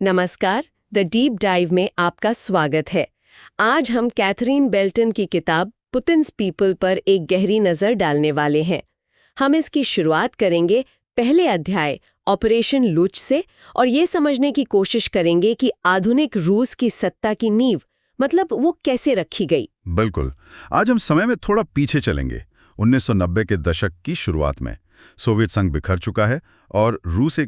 नमस्कार, the deep dive में आपका स्वागत है। आज हम कैथरीन बेल्टन की किताब पुतिन्स पीपल पर एक गहरी नज़र डालने वाले हैं। हम इसकी शुरुआत करेंगे पहले अध्याय ऑपरेशन लुच से और ये समझने की कोशिश करेंगे कि आधुनिक रूस की सत्ता की नींव मतलब वो कैसे रखी गई। बिल्कुल। आज हम समय में थोड़ा पीछे चलेंगे। 1990 के दशक की शुरुआत में सोवियत संघ बिखर चुका है और रूस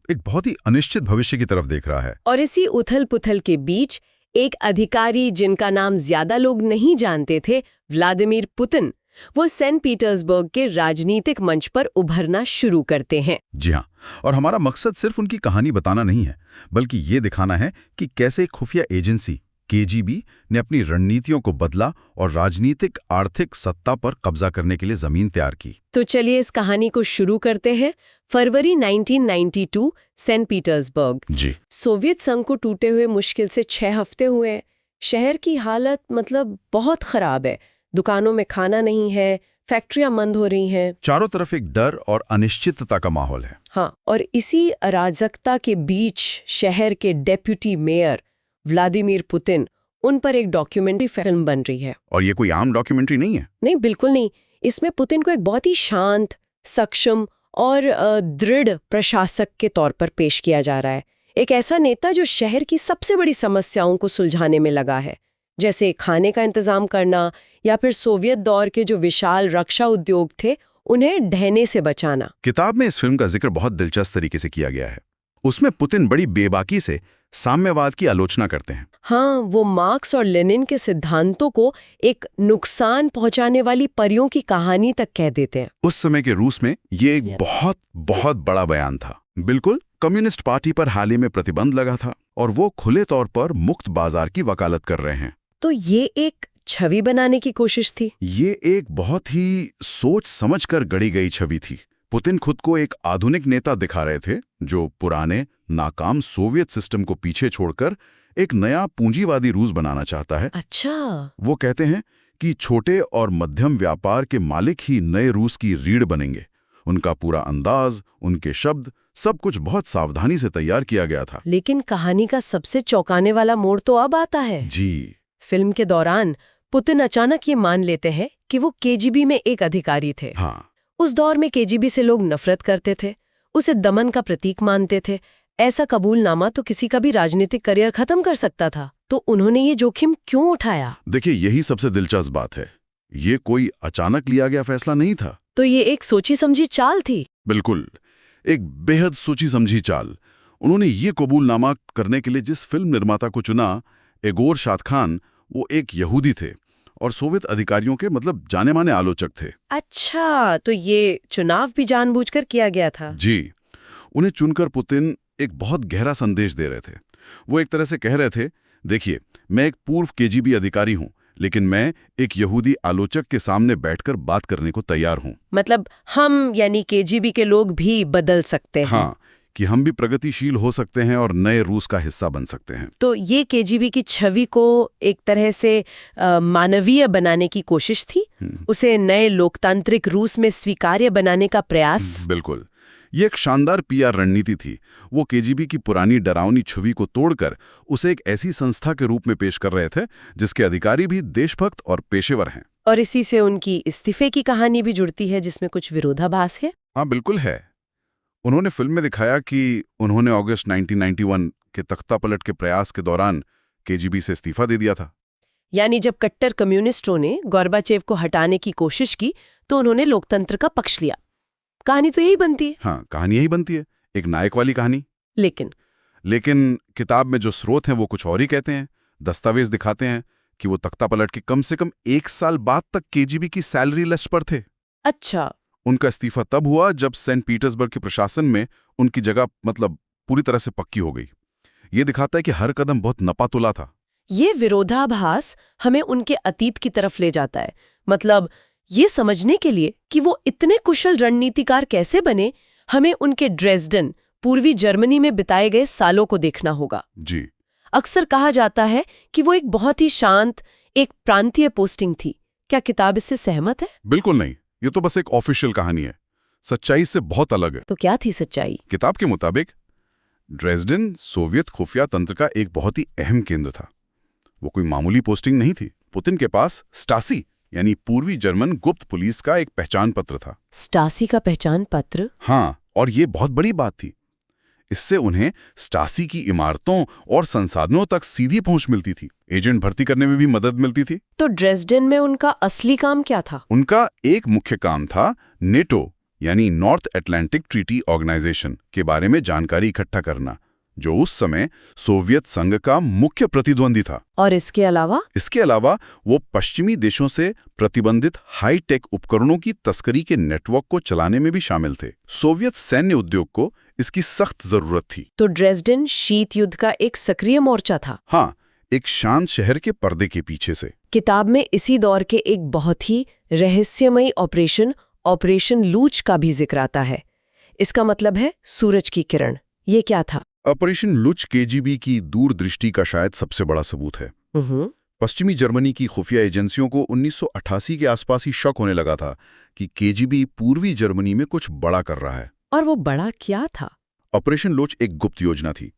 एक बहुत ही अनिश्चित भविष्य की तरफ देख रहा है। और इसी उथल-पुथल के बीच एक अधिकारी जिनका नाम ज्यादा लोग नहीं जानते थे, व्लादिमीर पुतिन, वो सेंट पीटर्सबर्ग के राजनीतिक मंच पर उभरना शुरू करते हैं। जी हाँ, और हमारा मकसद सिर्फ उनकी कहानी बताना नहीं है, बल्कि ये दिखाना है कि कैसे एक खुफिया एजेंसी केजीबी ने अपनी रणनीतियों को बदला और राजनीतिक आर्थिक सत्ता पर कब्जा करने के लिए जमीन तैयार की। तो चलिए इस कहानी को शुरू करते हैं। फरवरी 1992, सेंट पीटर्सबर्ग। जी। सोवियत संघ को टूटे हुए मुश्किल से 6 हफ्ते हुए हैं। शहर की हालत मतलब बहुत खराब है। दुकानों में खाना नहीं है, फैक्ट्रियां बंद हो रही हैं। चारों तरफ एक डर और अनिश्चितता का माहौल है। हाँ, और इसी अराजकता के बीच शहर के डेप्यूटी मेयर व्लादिमीर पुतिन, उन पर एक डॉक्यूमेंट्री फिल्म बन रही है। और ये कोई आम डॉक्यूमेंट्री नहीं है। नहीं, बिल्कुल नहीं। इसमें पुतिन को एक बहुत ही शांत, सक्षम और दृढ़ प्रशासक के तौर पर पेश किया जा रहा है। एक ऐसा नेता जो शहर की सबसे बड़ी समस्याओं को सुलझाने में लगा है, जैसे खाने का इंतजाम करना या फिर सोवियत दौर के जो विशाल रक्षा उद्योग थे उन्हें ढहने से बचाना। किताब में इस फिल्म का जिक्र बहुत दिलचस्प तरीके से किया गया है। उसमें पुतिन बड़ी बेबाकी से साम्यवाद की आलोचना करते हैं। हाँ, वो मार्क्स और लेनिन के सिद्धांतों को एक नुकसान पहुंचाने वाली परियों की कहानी तक कह देते हैं। उस समय के रूस में ये एक बहुत बहुत बड़ा बयान था। बिल्कुल, कम्युनिस्ट पार्टी पर हाल ही में प्रतिबंध लगा था और वो खुले तौर पर मुक्त बाजार की वकालत कर रहे हैं। तो ये एक छवि बनाने की कोशिश थी। ये एक बहुत ही सोच समझकर गढ़ी गई छवि थी। पुतिन खुद को एक आधुनिक नेता दिखा रहे थे जो पुराने नाकाम सोवियत सिस्टम को पीछे छोड़कर एक नया पूंजीवादी रूस बनाना चाहता है। अच्छा। वो कहते हैं कि छोटे और मध्यम व्यापार के मालिक ही नए रूस की रीढ़ बनेंगे। उनका पूरा अंदाज, उनके शब्द, सब कुछ बहुत सावधानी से तैयार किया गया था। लेकिन कहानी का सबसे चौंकाने वाला मोड़ तो अब आता है। जी। फिल्म के दौरान पुतिन अचानक ये मान लेते हैं कि वो केजीबी में एक अधिकारी थे। हाँ। उस दौर में केजीबी से लोग नफरत करते थे, उसे दमन का प्रतीक मानते थे। ऐसा कबूलनामा तो किसी का भी राजनीतिक करियर खत्म कर सकता था। तो उन्होंने ये जोखिम क्यों उठाया? देखिए, यही सबसे दिलचस्प बात है। ये कोई अचानक लिया गया फैसला नहीं था। तो ये एक सोची समझी चाल थी। बिल्कुल, एक बेहद सोची समझी चाल। उन्होंने ये कबूलनामा करने के लिए जिस फिल्म निर्माता को चुना, एगोर शादखान, वो एक यहूदी थे और सोवियत अधिकारियों के मतलब जाने माने आलोचक थे। अच्छा, तो ये चुनाव भी जानबूझकर किया गया था। जी। उन्हें चुनकर पुतिन एक बहुत गहरा संदेश दे रहे थे। वो एक तरह से कह रहे थे, देखिए, मैं एक पूर्व केजीबी अधिकारी हूं, लेकिन मैं एक यहूदी आलोचक के सामने बैठकर बात करने को तैयार हूं। मतलब हम यानी केजीबी के लोग भी बदल सकते हैं। हाँ, कि हम भी प्रगतिशील हो सकते हैं और नए रूस का हिस्सा बन सकते हैं। तो ये केजीबी की छवि को एक तरह से मानवीय बनाने की कोशिश थी, उसे नए लोकतांत्रिक रूस में स्वीकार्य बनाने का प्रयास। बिल्कुल, ये एक शानदार पीआर रणनीति थी। वो केजीबी की पुरानी डरावनी छवि को तोड़कर उसे एक ऐसी संस्था के रूप में पेश कर रहे थे जिसके अधिकारी भी देशभक्त और पेशेवर हैं। और इसी से उनकी इस्तीफे की कहानी भी जुड़ती है, जिसमें कुछ विरोधाभास है। हाँ, बिल्कुल है। उन्होंने फिल्म में दिखाया कि उन्होंने अगस्त 1991 के तख्तापलट के प्रयास के दौरान केजीबी से इस्तीफा दे दिया था। यानी जब कट्टर कम्युनिस्टों ने गोर्बाचेव को हटाने की कोशिश की तो उन्होंने लोकतंत्र का पक्ष लिया। कहानी तो यही बनती है। हाँ, कहानी यही बनती है, एक नायक वाली कहानी। लेकिन किताब में जो स्रोत हैं वो कुछ और ही कहते हैं। दस्तावेज दिखाते हैं कि वो तख्तापलट के कम से कम 1 साल बाद तक केजीबी की सैलरी लिस्ट पर थे। अच्छा। उनका इस्तीफा तब हुआ जब सेंट पीटर्सबर्ग के प्रशासन में उनकी जगह मतलब पूरी तरह से पक्की हो गई। ये दिखाता है कि हर कदम बहुत नपातुला था। ये विरोधाभास हमें उनके अतीत की तरफ ले जाता है। मतलब ये समझने के लिए कि वो इतने कुशल रणनीतिकार कैसे बने, हमें उनके ड्रेसडन, पूर्वी जर्मनी में बिताए गए सालों को देखना होगा। जी। अक्सर कहा जाता है कि वो एक बहुत ही शांत, एक प्रांतीय पोस्टिंग थी। क्या किताब इससे सहमत है? बिल्कुल नहीं, ये तो बस एक ऑफिशियल कहानी है। सच्चाई से बहुत अलग है। तो क्या थी सच्चाई? किताब के मुताबिक ड्रेसडेन सोवियत खुफिया तंत्र का एक बहुत ही अहम केंद्र था। वो कोई मामूली पोस्टिंग नहीं थी। पुतिन के पास स्टासी यानी पूर्वी जर्मन गुप्त पुलिस का एक पहचान पत्र था। स्टासी का पहचान पत्र? हाँ, और ये बहुत बड़ी बात थी। इससे उन्हें स्टासी की इमारतों और संसाधनों तक सीधी पहुंच मिलती थी। एजेंट भर्ती करने में भी मदद मिलती थी। तो ड्रेसडेन में उनका असली काम क्या था? उनका एक मुख्य काम था नेटो यानी नॉर्थ अटलांटिक ट्रीटी ऑर्गेनाइजेशन के बारे में जानकारी इकट्ठा करना, जो उस समय सोवियत संघ का मुख्य प्रतिद्वंदी था। और इसके अलावा वो पश्चिमी देशों से प्रतिबंधित हाई-टेक उपकरणों की तस्करी के नेटवर्क को चलाने में भी शामिल थे। सोवियत सैन्य उद्योग को इसकी सख्त जरूरत थी। तो ड्रेसडेन शीत युद्ध का एक सक्रिय मोर्चा था। हाँ, एक शांत शहर के पर्दे के पीछे से। किताब में इसी दौर के एक बहुत ही रहस्यमयी ऑपरेशन लूच का भी जिक्र आता है। इसका मतलब है सूरज की किरण। ये क्या था? ऑपरेशन लुच केजीबी की दूरदृष्टि का शायद सबसे बड़ा सबूत है। पश्चिमी जर्मनी की खुफिया एजेंसियों को 1988 के आसपास ही शक होने लगा था कि केजीबी पूर्वी जर्मनी में कुछ बड़ा कर रहा है। और वो बड़ा क्या था? ऑपरेशन लोच एक गुप्त योजना थी।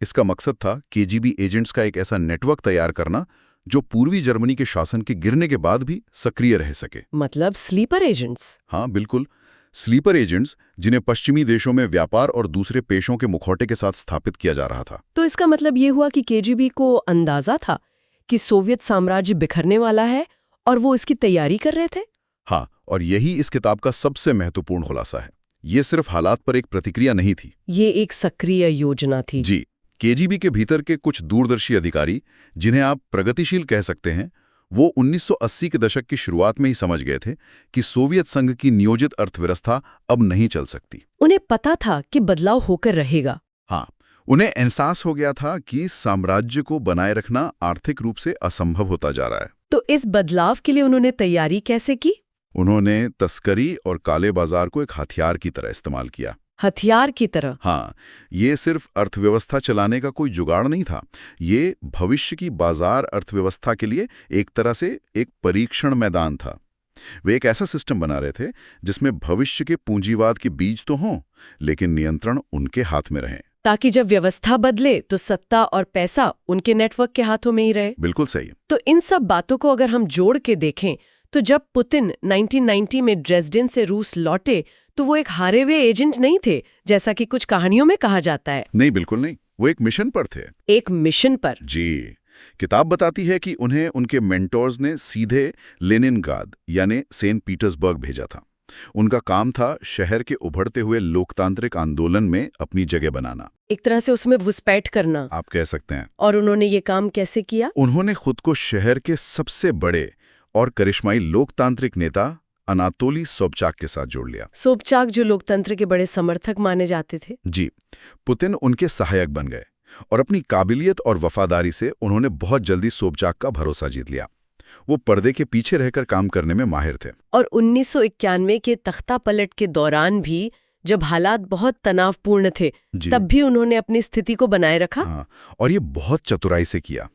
इसका मकसद था केजीबी एजेंट्स का एक ऐसा नेटवर्क तैयार करना जो पूर्वी जर्मनी के शासन के गिरने के बाद भी सक्रिय रह सके। मतलब स्लीपर एजेंट्स? हाँ, बिल्कुल। स्लीपर एजेंट्स जिन्हें पश्चिमी देशों में व्यापार और दूसरे पेशों के मुखौटे के साथ स्थापित किया जा रहा था। तो इसका मतलब ये हुआ कि केजीबी को अंदाजा था कि सोवियत साम्राज्य बिखरने वाला है और वो इसकी तैयारी कर रहे थे। हाँ, और यही इस किताब का सबसे महत्वपूर्ण खुलासा है। ये सिर्फ हालात पर एक प्रतिक्रिया नहीं थी, ये एक सक्रिय योजना थी। जी। केजीबी के भीतर के कुछ दूरदर्शी अधिकारी, जिन्हें आप प्रगतिशील कह सकते हैं, वो 1980 के दशक की शुरुआत में ही समझ गए थे कि सोवियत संघ की नियोजित अर्थव्यवस्था अब नहीं चल सकती। उन्हें पता था कि बदलाव होकर रहेगा। हाँ, उन्हें एहसास हो गया था कि साम्राज्य को बनाए रखना आर्थिक रूप से असंभव होता जा रहा है। तो इस बदलाव के लिए उन्होंने तैयारी कैसे की? उन्होंने तस्करी और काले बाजार को एक हथियार की तरह इस्तेमाल किया। हथियार की तरह? हाँ, ये सिर्फ अर्थव्यवस्था चलाने का कोई जुगाड़ नहीं था। ये भविष्य की बाजार अर्थव्यवस्था के लिए एक तरह से एक परीक्षण मैदान था। वे एक ऐसा सिस्टम बना रहे थे जिसमें भविष्य के पूंजीवाद के बीज तो हों, लेकिन नियंत्रण उनके हाथ में रहे, ताकि जब व्यवस्था बदले तो सत्ता और पैसा उनके नेटवर्क के हाथों में ही रहे। बिल्कुल सही। तो इन सब बातों को अगर हम जोड़ के देखें तो जब पुतिन 1990 में ड्रेसडेन से रूस लौटे तो वो एक हारे हुए एजेंट नहीं थे, जैसा कि कुछ कहानियों में कहा जाता है। नहीं, बिल्कुल नहीं। वो एक मिशन पर थे। एक मिशन पर? जी। किताब बताती है कि उन्हें उनके मेंटोर्स ने सीधे लेनिनग्राद यानी सेंट पीटर्सबर्ग भेजा था। उनका काम था शहर के उभरते हुए लोकतांत्रिक आंदोलन में अपनी जगह बनाना, एक तरह से उसमें घुसपैठ करना, आप कह सकते हैं। और उन्होंने ये काम कैसे किया? उन्होंने खुद को शहर के सबसे बड़े और करिश्माई लोकतांत्रिक नेता अनातोली सोबचाक के साथ जोड़ लिया। सोबचाक जो लोकतंत्र के बड़े समर्थक माने जाते थे। जी। पुतिन उनके सहायक बन गए और अपनी काबिलियत और वफादारी से उन्होंने बहुत जल्दी सोबचाक का भरोसा जीत लिया। वो पर्दे के पीछे रहकर काम करने में माहिर थे। और 1991 के तख्ता पलट के दौरान भी, जब हालात बहुत तनावपूर्ण थे, तब भी उन्होंने अपनी स्थिति को बनाए रखा। हाँ, और ये बहुत चतुराई से किया।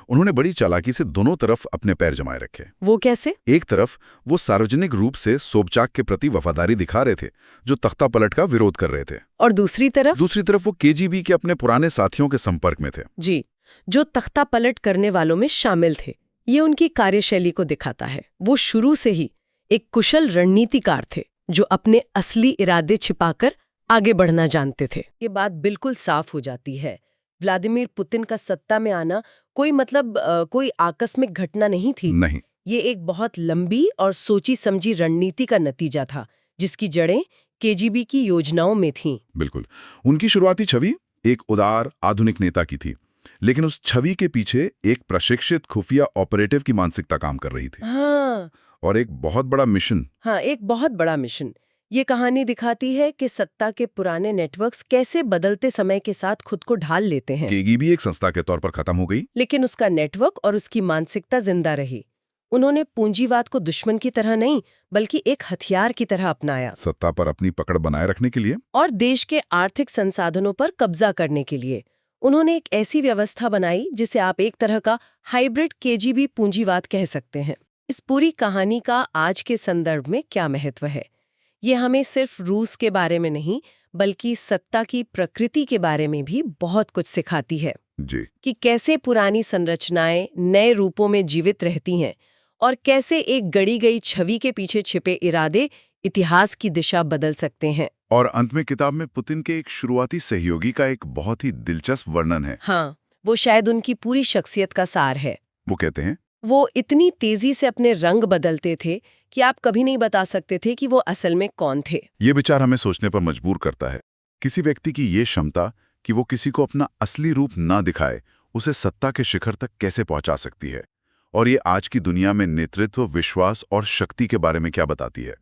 उन्होंने बड़ी चालाकी से दोनों तरफ अपने पैर जमाए रखे। वो कैसे? एक तरफ वो सार्वजनिक रूप से सोबचाक के प्रति वफादारी दिखा रहे थे, जो तख्ता पलट का विरोध कर रहे थे। और दूसरी तरफ वो केजीबी के अपने पुराने साथियों के संपर्क में थे। जी, जो तख्ता पलट करने वालों में शामिल थे। ये उनकी कार्यशैली को दिखाता है। वो शुरू से ही एक कुशल रणनीतिकार थे, जो अपने असली इरादे छिपाकर आगे बढ़ना जानते थे। ये बात बिल्कुल साफ हो जाती है। व्लादिमीर पुतिन का सत्ता में आना कोई आकस्मिक घटना नहीं थी। नहीं, ये एक बहुत लंबी और सोची समझी रणनीति का नतीजा था, जिसकी जड़ें केजीबी की योजनाओं में थीं। बिल्कुल। उनकी शुरुआती छवि एक उदार आधुनिक नेता की थी, लेकिन उस छवि के पीछे एक प्रशिक्षित खुफिया ऑपरेटिव की मानसिकता काम कर रही थी। हाँ। और एक बहुत बड़ा मिशन। हाँ, एक बहुत बड़ा मिशन। ये कहानी दिखाती है कि सत्ता के पुराने नेटवर्क्स कैसे बदलते समय के साथ खुद को ढाल लेते हैं। केजीबी एक संस्था के तौर पर खत्म हो गई, लेकिन उसका नेटवर्क और उसकी मानसिकता जिंदा रही। उन्होंने पूंजीवाद को दुश्मन की तरह नहीं, बल्कि एक हथियार की तरह अपनाया, सत्ता पर अपनी पकड़ बनाए रखने के लिए और देश के आर्थिक संसाधनों पर कब्जा करने के लिए। उन्होंने एक ऐसी व्यवस्था बनाई जिसे आप एक तरह का हाइब्रिड केजीबी पूंजीवाद कह सकते हैं। इस पूरी कहानी का आज के संदर्भ में क्या महत्व है? ये हमें सिर्फ रूस के बारे में नहीं, बल्कि सत्ता की प्रकृति के बारे में भी बहुत कुछ सिखाती है जी। कि कैसे पुरानी संरचनाएं नए रूपों में जीवित रहती हैं और कैसे एक गढ़ी गई छवि के पीछे छिपे इरादे इतिहास की दिशा बदल सकते हैं। और अंत में किताब में पुतिन के एक शुरुआती सहयोगी का एक बहुत ही दिलचस्प वर्णन है। हाँ, वो शायद उनकी पूरी शख्सियत का सार है। वो कहते हैं, वो इतनी तेजी से अपने रंग बदलते थे कि आप कभी नहीं बता सकते थे कि वो असल में कौन थे। ये विचार हमें सोचने पर मजबूर करता है। किसी व्यक्ति की ये क्षमता कि वो किसी को अपना असली रूप ना दिखाए, उसे सत्ता के शिखर तक कैसे पहुंचा सकती है। और ये आज की दुनिया में नेतृत्व, विश्वास और शक्ति के बारे में क्या बताती है।